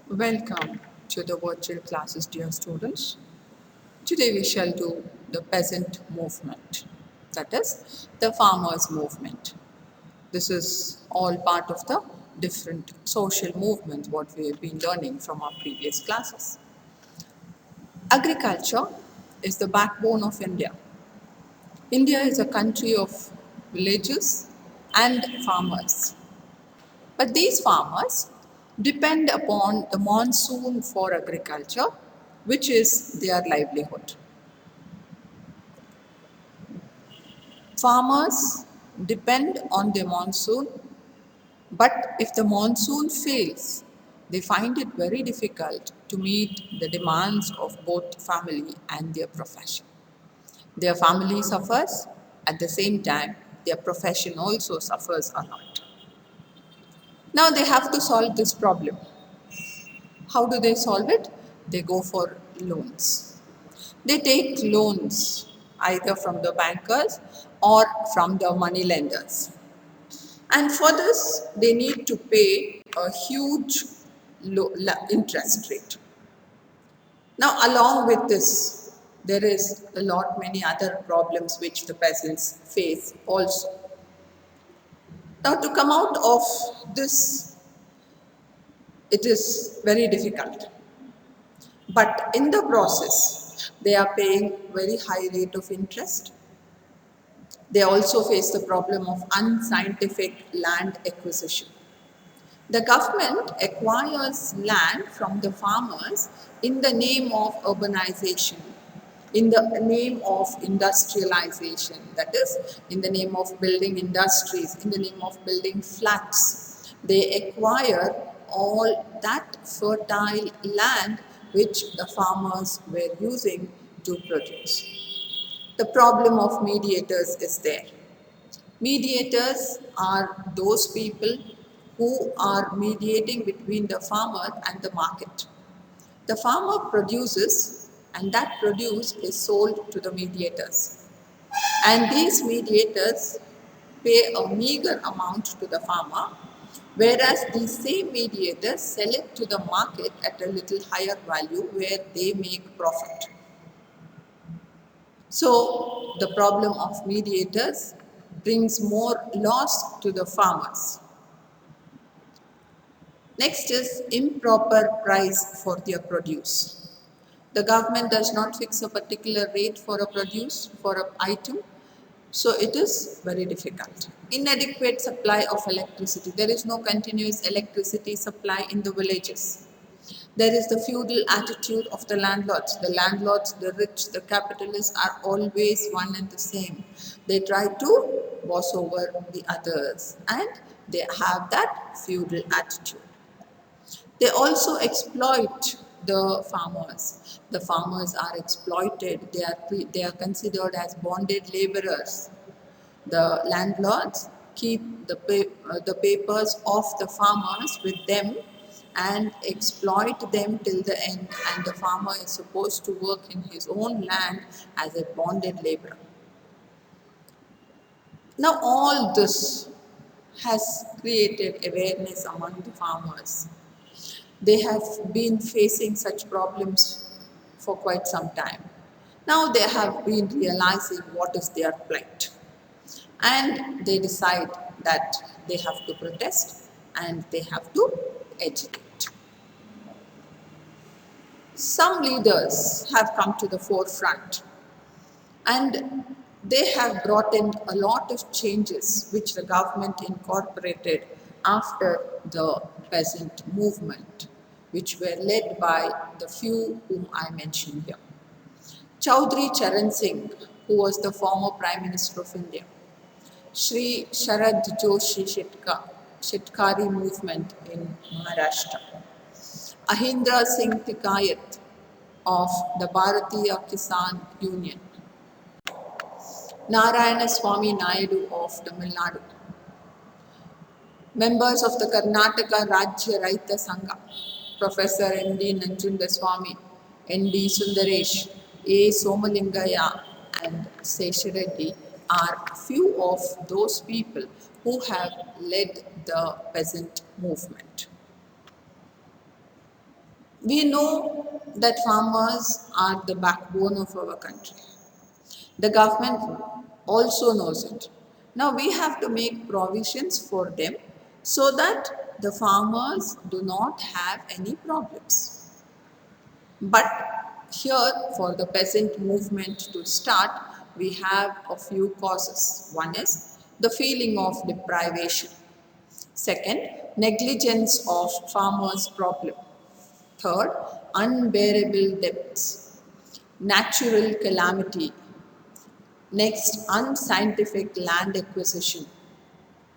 Welcome to the virtual classes, dear students. Today we shall do the peasant movement, that is, the farmers' movement. This is all part of the different social movements what we have been learning from our previous classes. Agriculture is the backbone of India. India is a country of villages and farmers. But these farmers depend upon the monsoon for agriculture, which is their livelihood. Farmers depend on the monsoon, but if the monsoon fails, they find it very difficult to meet the demands of both family and their profession. Their family suffers, at the same time, their profession also suffers a lot. Now they have to solve this problem. How do they solve it? They go for loans. They take loans either from the bankers or from the money lenders. And for this, they need to pay a huge interest rate. Now, along with this, there is a lot many other problems which the peasants face also. Now, to come out of this, it is very difficult. But in the process, they are paying very high rate of interest. They also face the problem of unscientific land acquisition. The government acquires land from the farmers in the name of urbanization, in the name of industrialization, that is, in the name of building industries, in the name of building flats. They acquire all that fertile land which the farmers were using to produce. The problem of mediators is there. Mediators are those people who are mediating between the farmer and the market. The farmer produces, and that produce is sold to the mediators. And these mediators pay a meager amount to the farmer, whereas these same mediators sell it to the market at a little higher value where they make profit. So the problem of mediators brings more loss to the farmers. Next is improper price for their produce. The government does not fix a particular rate for a produce, for an item, so it is very difficult. Inadequate supply of electricity. There is no continuous electricity supply in the villages. There is the feudal attitude of the landlords. The landlords, the rich, the capitalists are always one and the same. They try to boss over the others and they have that feudal attitude. They also exploit the farmers. The farmers are exploited. They are considered as bonded laborers. The landlords keep the papers of the farmers with them and exploit them till the end, and the farmer is supposed to work in his own land as a bonded laborer. Now all this has created awareness among the farmers. They have been facing such problems for quite some time. Now they have been realizing what is their plight, and they decide that they have to protest and they have to agitate. Some leaders have come to the forefront and they have brought in a lot of changes which the government incorporated after the peasant movement, which were led by the few whom I mentioned here. Chaudhry Charan Singh, who was the former Prime Minister of India. Shri Sharad Joshi Shetkari movement in Maharashtra. Ahindra Singh Tikayat of the Bharatiya Kisan Union. Narayana Swami Naidu of Tamil Nadu. Members of the Karnataka Rajya Raita Sangha, Professor N.D. Nanjundaswamy, N.D. Sundaresh, A. Somalingaya and Seshareddy are few of those people who have led the peasant movement. We know that farmers are the backbone of our country. The government also knows it. Now we have to make provisions for them so that the farmers do not have any problems. But here, for the peasant movement to start, we have a few causes. One is the feeling of deprivation. Second, negligence of farmers' problem. Third, unbearable debts. Natural calamity. Next, unscientific land acquisition.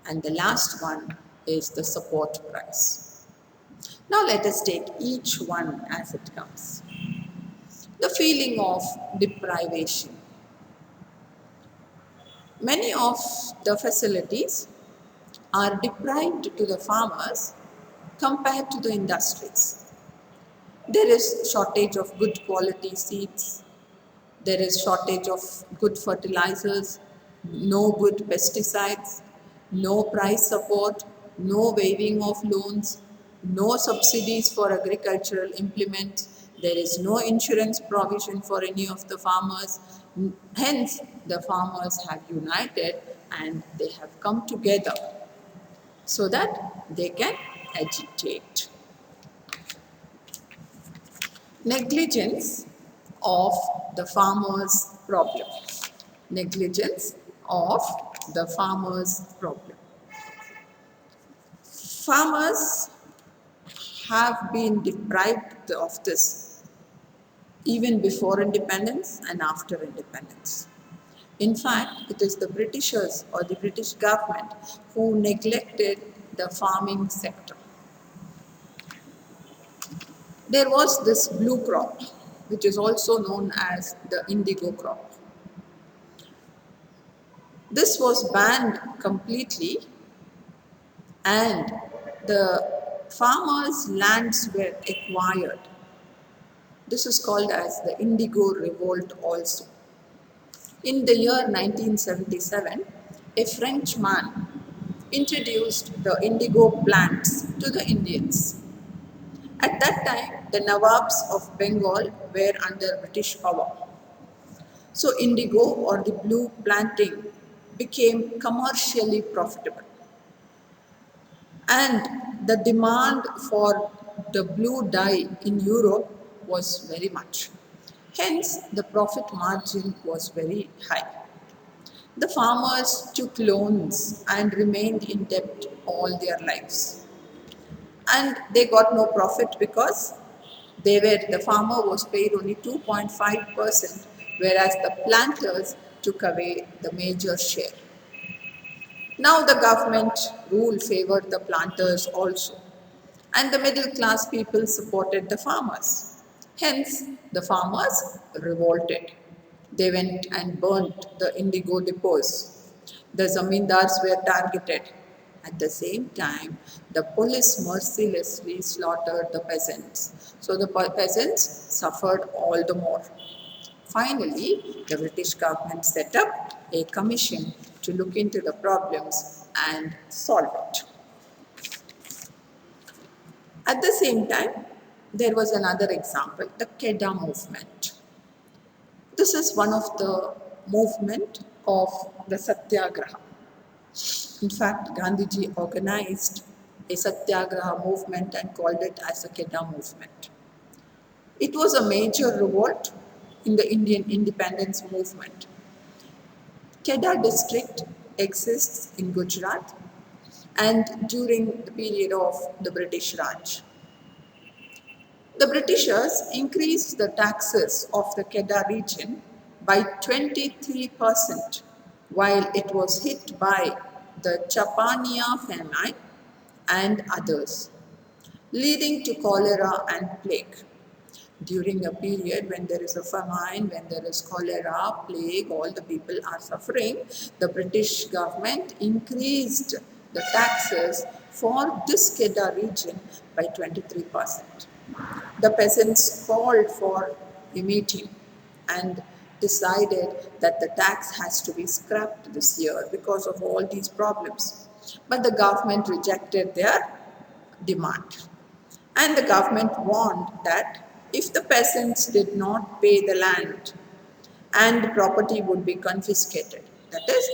And the last one is the support price. Now let us take each one as it comes. The feeling of deprivation. Many of the facilities are deprived to the farmers compared to the industries. There is shortage of good quality seeds. There is shortage of good fertilizers, no good pesticides, no price support, no waiving of loans, no subsidies for agricultural implements. There is no insurance provision for any of the farmers. Hence, the farmers have united and they have come together so that they can agitate. Negligence of the farmer's problem. Negligence of the farmer's problem. Farmers have been deprived of this even before independence and after independence. In fact, it is the Britishers or the British government who neglected the farming sector. There was this blue crop, which is also known as the indigo crop. This was banned completely and the farmers' lands were acquired. This is called as the Indigo Revolt also. In the year 1977, a Frenchman introduced the indigo plants to the Indians. At that time, the Nawabs of Bengal were under British power. So indigo or the blue planting became commercially profitable. And the demand for the blue dye in Europe was very much. Hence, the profit margin was very high. The farmers took loans and remained in debt all their lives. And they got no profit because the farmer was paid only 2.5%, whereas the planters took away the major share. Now the government rule favored the planters also, and the middle class people supported the farmers. Hence, the farmers revolted. They went and burnt the indigo depots. The zamindars were targeted. At the same time, the police mercilessly slaughtered the peasants. So the peasants suffered all the more. Finally, the British government set up a commission to look into the problems and solve it. At the same time, there was another example, the Keda movement. This is one of the movement of the Satyagraha. In fact, Gandhiji organized a Satyagraha movement and called it as the Keda movement. It was a major revolt in the Indian independence movement. Keda district exists in Gujarat and during the period of the British Raj. The Britishers increased the taxes of the Keda region by 23% while it was hit by the Chapania famine and others, leading to cholera and plague. During a period when there is a famine, when there is cholera, plague, all the people are suffering, the British government increased the taxes for this Keda region by 23%. The peasants called for a meeting and decided that the tax has to be scrapped this year because of all these problems. But the government rejected their demand. And the government warned that if the peasants did not pay the land and property would be confiscated. That is,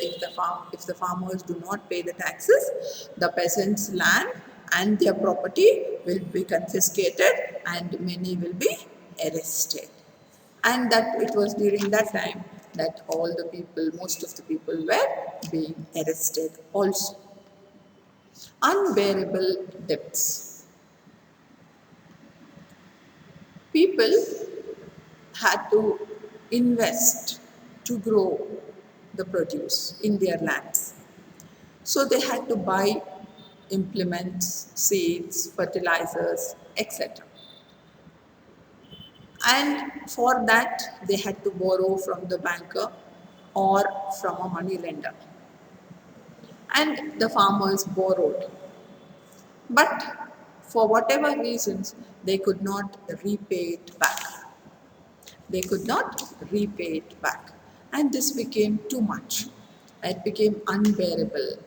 if the farmers do not pay the taxes, the peasants' land and their property will be confiscated and many will be arrested. And that it was during that time that all the people, most of the people were being arrested also. Unbearable debts. People had to invest to grow the produce in their lands. So they had to buy implements, seeds, fertilizers, etc. And for that, they had to borrow from the banker or from a money lender. And the farmers borrowed. But for whatever reasons, they could not repay it back. They could not repay it back. And this became too much. It became unbearable.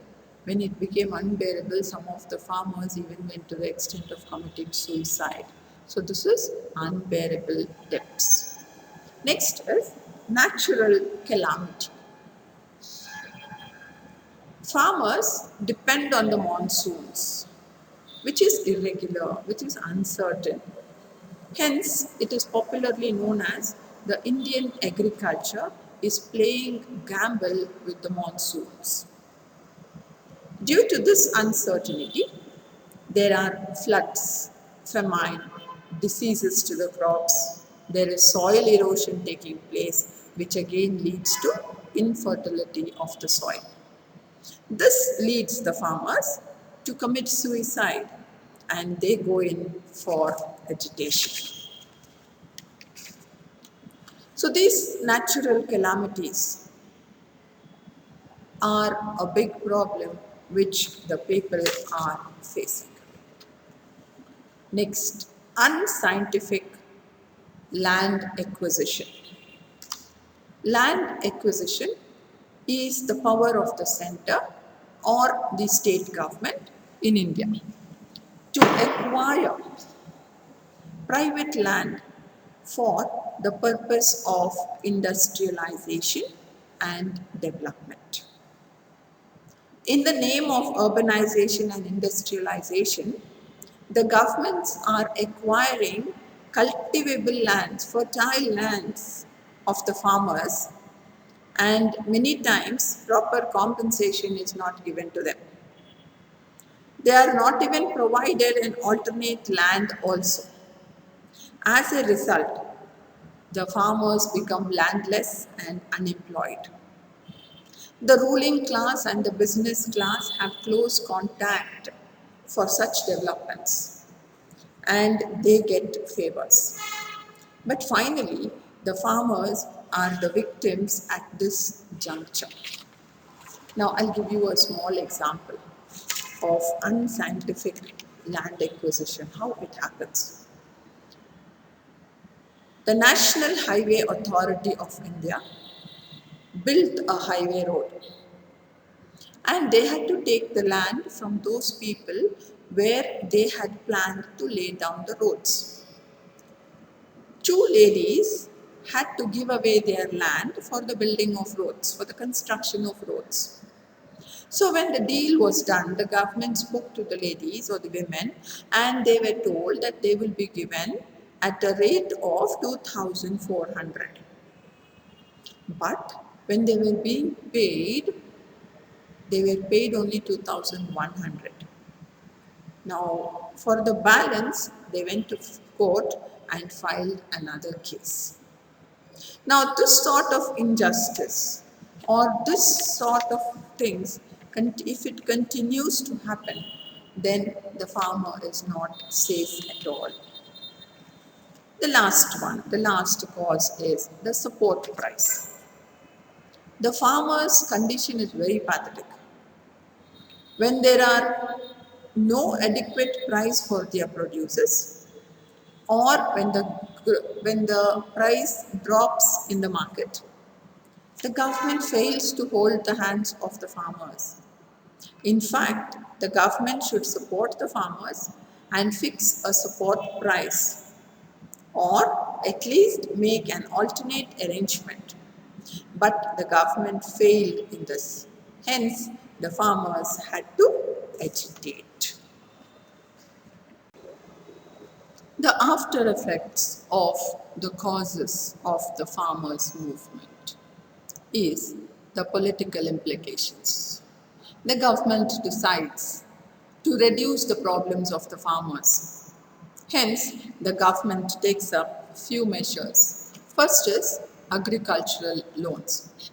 When it became unbearable, some of the farmers even went to the extent of committing suicide. So this is unbearable debts. Next is natural calamity. Farmers depend on the monsoons, which is irregular, which is uncertain. Hence, it is popularly known as the Indian agriculture is playing gamble with the monsoons. Due to this uncertainty, there are floods, famine, diseases to the crops. There is soil erosion taking place, which again leads to infertility of the soil. This leads the farmers to commit suicide and they go in for agitation. So these natural calamities are a big problem which the people are facing. Next, unscientific land acquisition. Land acquisition is the power of the center or the state government in India to acquire private land for the purpose of industrialization and development. In the name of urbanization and industrialization, the governments are acquiring cultivable lands, fertile lands of the farmers, and many times proper compensation is not given to them. They are not even provided an alternate land also. As a result, the farmers become landless and unemployed. The ruling class and the business class have close contact for such developments and they get favors. But finally, the farmers are the victims at this juncture. Now, I'll give you a small example of unscientific land acquisition, how it happens. The National Highway Authority of India built a highway road and they had to take the land from those people where they had planned to lay down the roads. Two ladies had to give away their land for the building of roads, for the construction of roads. So when the deal was done, the government spoke to the ladies or the women and they were told that they will be given at a rate of 2,400. But when they were being paid, they were paid only 2,100. Now, for the balance, they went to court and filed another case. Now, this sort of injustice or this sort of things, if it continues to happen, then the farmer is not safe at all. The last cause is the support price. The farmer's condition is very pathetic. When there are no adequate price for their produces, or when the price drops in the market, the government fails to hold the hands of the farmers. In fact, the government should support the farmers and fix a support price, or at least make an alternate arrangement. But the government failed in this. Hence, the farmers had to agitate. The after effects of the causes of the farmers' movement is the political implications. The government decides to reduce the problems of the farmers. Hence, the government takes up few measures. First is agricultural loans.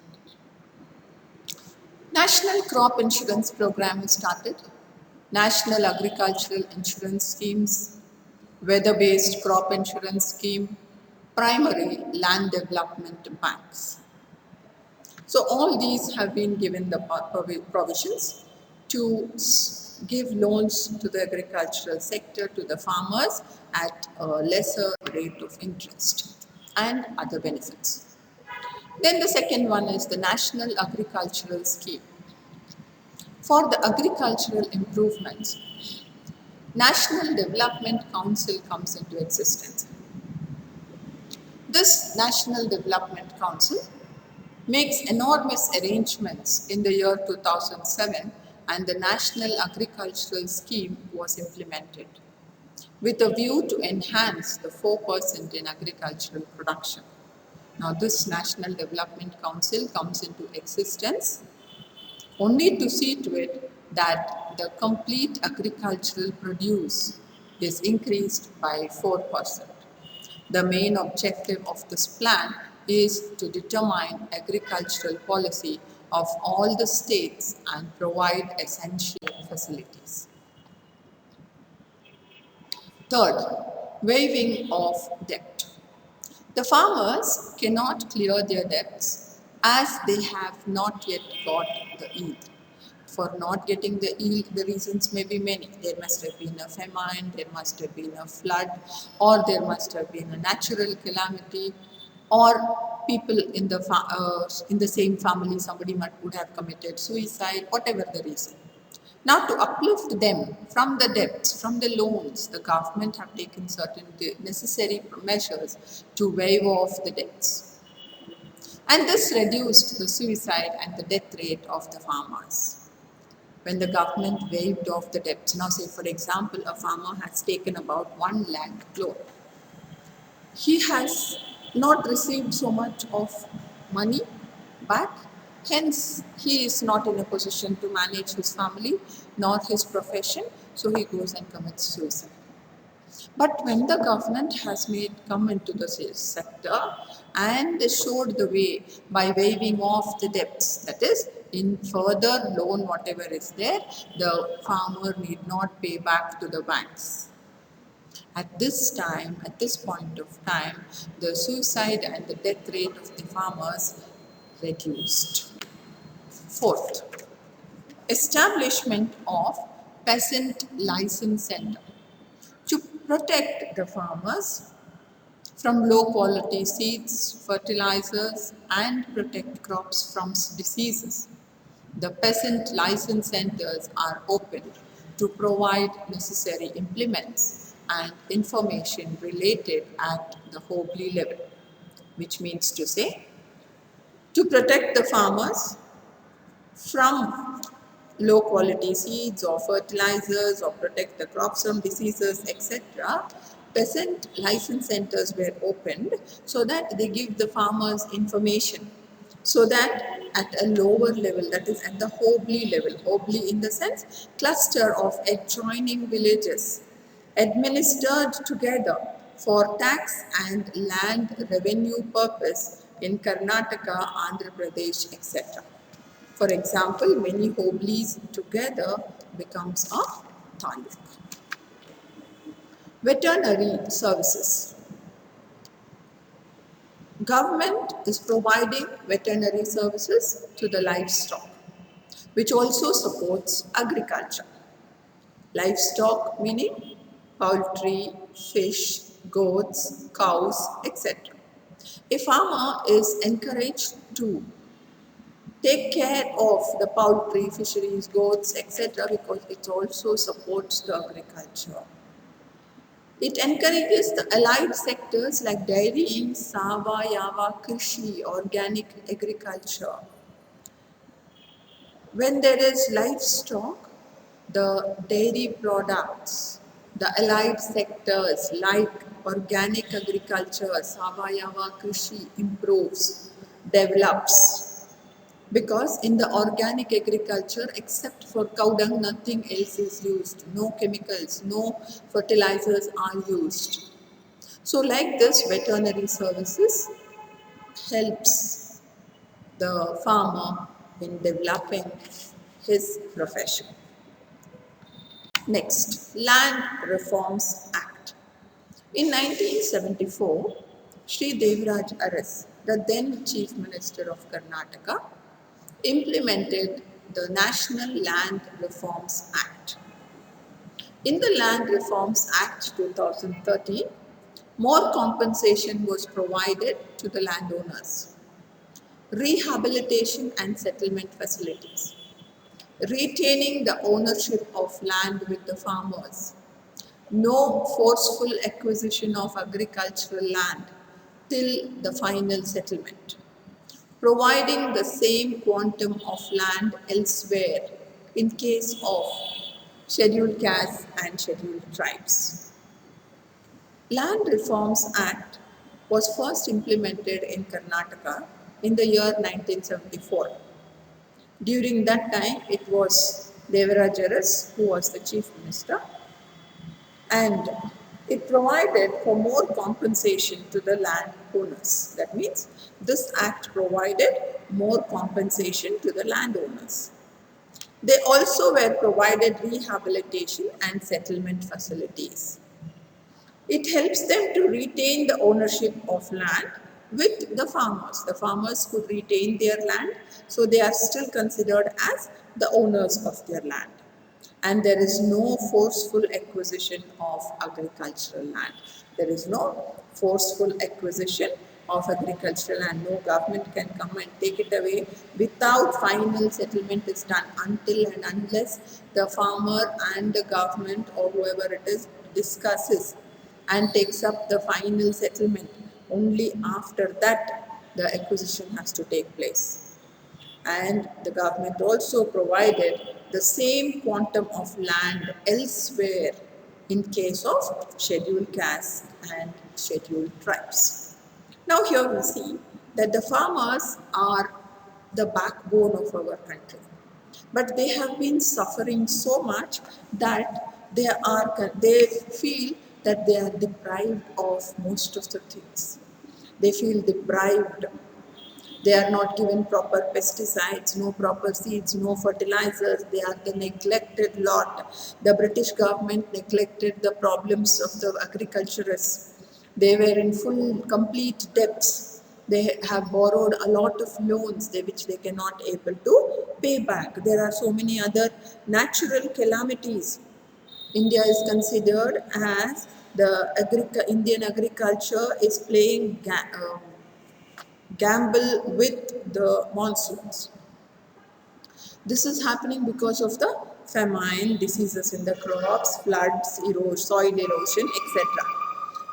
National Crop Insurance Program is started. National Agricultural Insurance Schemes, Weather-Based Crop Insurance Scheme, Primary Land Development Banks. So all these have been given the provisions to give loans to the agricultural sector, to the farmers at a lesser rate of interest and other benefits. Then the second one is the National Agricultural Scheme. For the agricultural improvements, National Development Council comes into existence. This National Development Council makes enormous arrangements in the year 2007, and the National Agricultural Scheme was implemented with a view to enhance the 4% in agricultural production. Now this National Development Council comes into existence only to see to it that the complete agricultural produce is increased by 4%. The main objective of this plan is to determine agricultural policy of all the states and provide essential facilities. Third, waiving of debt. The farmers cannot clear their debts as they have not yet got the yield. For not getting the yield, the reasons may be many. There must have been a famine, there must have been a flood, or there must have been a natural calamity, or people in the same family, somebody would have committed suicide, whatever the reason. Now, to uplift them from the debts, from the loans, the government have taken certain necessary measures to waive off the debts. And this reduced the suicide and the death rate of the farmers. When the government waived off the debts, now say for example, a farmer has taken about 1 lakh loan. He has not received so much of money back, hence he is not in a position to manage his family nor his profession, so he goes and commits suicide. But when the government has come into the sector and showed the way by waiving off the debts, that is, in further loan whatever is there, the farmer need not pay back to the banks. At this time, at this point of time, the suicide and the death rate of the farmers reduced. Fourth, establishment of Peasant License Center to protect the farmers from low quality seeds, fertilizers, and protect crops from diseases. The Peasant License Centers are opened to provide necessary implements and information related at the Hobley level, which means to say, to protect the farmers from low quality seeds or fertilizers or protect the crops from diseases, etc. Peasant license centers were opened so that they give the farmers information, so that at a lower level, that is at the Hobley level, Hobley in the sense cluster of adjoining villages administered together for tax and land revenue purpose in Karnataka, Andhra Pradesh, etc. For example, many Hobleys together becomes a taluk. Veterinary services. Government is providing veterinary services to the livestock, which also supports agriculture. Livestock meaning poultry, fish, goats, cows, etc. A farmer is encouraged to take care of the poultry, fisheries, goats, etc. because it also supports the agriculture. It encourages the allied sectors like dairying, Savayava Krishi, organic agriculture. When there is livestock, the dairy products, the allied sectors like organic agriculture, Savayava Krishi improves, develops. Because in the organic agriculture, except for cow dung, nothing else is used. No chemicals, no fertilizers are used. So, like this, veterinary services helps the farmer in developing his profession. Next, Land Reforms Act. In 1974, Sri Devraj Aras, the then Chief Minister of Karnataka, implemented the National Land Reforms Act. In the Land Reforms Act 2013, more compensation was provided to the landowners. Rehabilitation and settlement facilities, retaining the ownership of land with the farmers, no forceful acquisition of agricultural land till the final settlement, providing the same quantum of land elsewhere in case of scheduled castes and scheduled tribes. Land Reforms Act was first implemented in Karnataka in the year 1974. During that time, it was Devraj Aras who was the chief minister, and it provided for more compensation to the landowners. That means this act provided more compensation to the landowners. They also were provided rehabilitation and settlement facilities. It helps them to retain the ownership of land with the farmers. The farmers could retain their land, so they are still considered as the owners of their land. And there is no forceful acquisition of agricultural land. There is no forceful acquisition of agricultural land. No government can come and take it away without final settlement is done, until and unless the farmer and the government or whoever it is discusses and takes up the final settlement. Only after that the acquisition has to take place. And the government also provided the same quantum of land elsewhere in case of scheduled castes and scheduled tribes. Now here we see that the farmers are the backbone of our country, but they have been suffering so much that they feel that they are deprived of most of the things. They feel deprived. They are not given proper pesticides, no proper seeds, no fertilizers. They are the neglected lot. The British government neglected the problems of the agriculturists. They were in full, complete debts. They have borrowed a lot of loans which they cannot able to pay back. There are so many other natural calamities. India is considered as the Indian agriculture is playing gamble with the monsoons. This is happening because of the famine, diseases in the crops, floods, soil erosion, etc.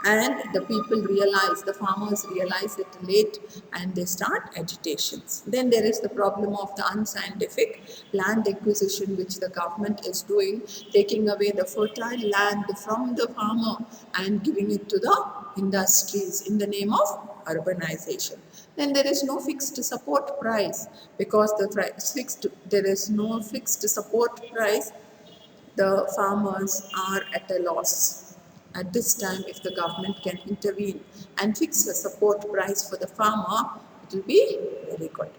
And the people realize, the farmers realize it late, and they start agitations. Then there is the problem of the unscientific land acquisition which the government is doing, taking away the fertile land from the farmer and giving it to the industries in the name of urbanization. Then there is no fixed support price, because there is no fixed support price. The farmers are at a loss. At this time, if the government can intervene and fix a support price for the farmer, it will be very good.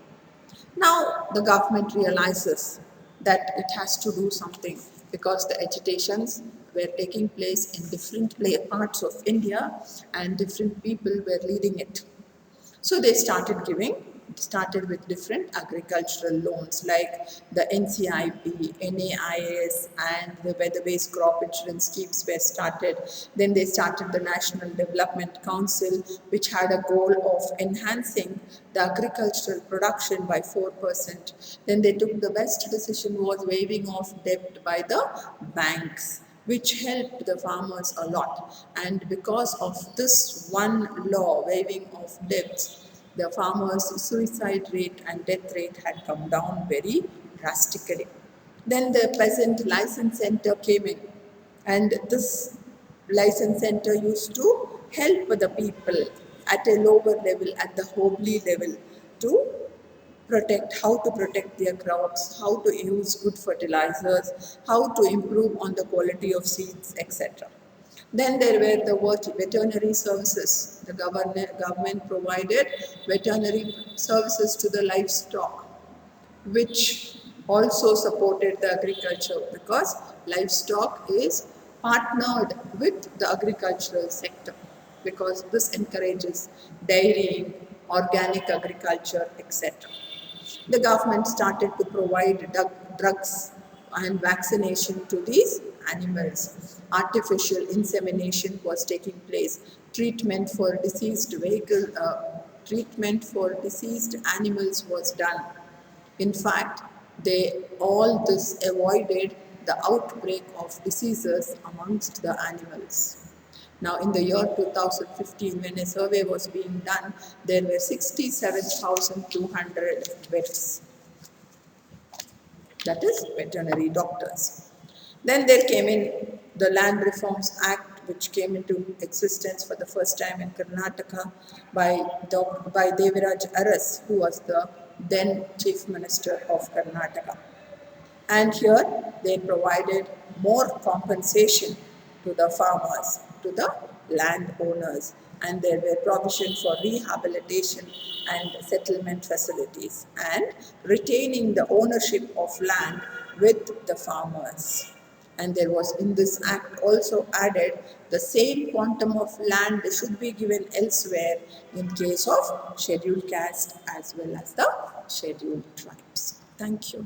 Now the government realizes that it has to do something, because the agitations were taking place in different parts of India and different people were leading it. So they started with different agricultural loans like the NCIP, NAIS, and the weather-based crop insurance schemes were started. Then they started the National Development Council, which had a goal of enhancing the agricultural production by 4%. Then they took the best decision was waiving of debt by the banks. which helped the farmers a lot. And because of this one law, waiving of debts, the farmers' suicide rate and death rate had come down very drastically. Then the peasant license center came in, and this license center used to help the people at a lower level, at the Hobley level, to how to protect their crops, how to use good fertilizers, how to improve on the quality of seeds, etc. Then there were the veterinary services. The government provided veterinary services to the livestock, which also supported the agriculture, because livestock is partnered with the agricultural sector, because this encourages dairying, organic agriculture, etc. The government started to provide drugs and vaccination to these animals. Artificial insemination was taking place. Treatment for diseased animals was done. In fact, they all this avoided the outbreak of diseases amongst the animals. Now, in the year 2015, when a survey was being done, there were 67,200 vets, that is, veterinary doctors. Then there came in the Land Reforms Act, which came into existence for the first time in Karnataka by Deviraj Aras, who was the then Chief Minister of Karnataka. And here they provided more compensation to the farmers, to the landowners, and there were provision for rehabilitation and settlement facilities, and retaining the ownership of land with the farmers. And there was in this act also added the same quantum of land should be given elsewhere in case of scheduled caste as well as the scheduled tribes. Thank you.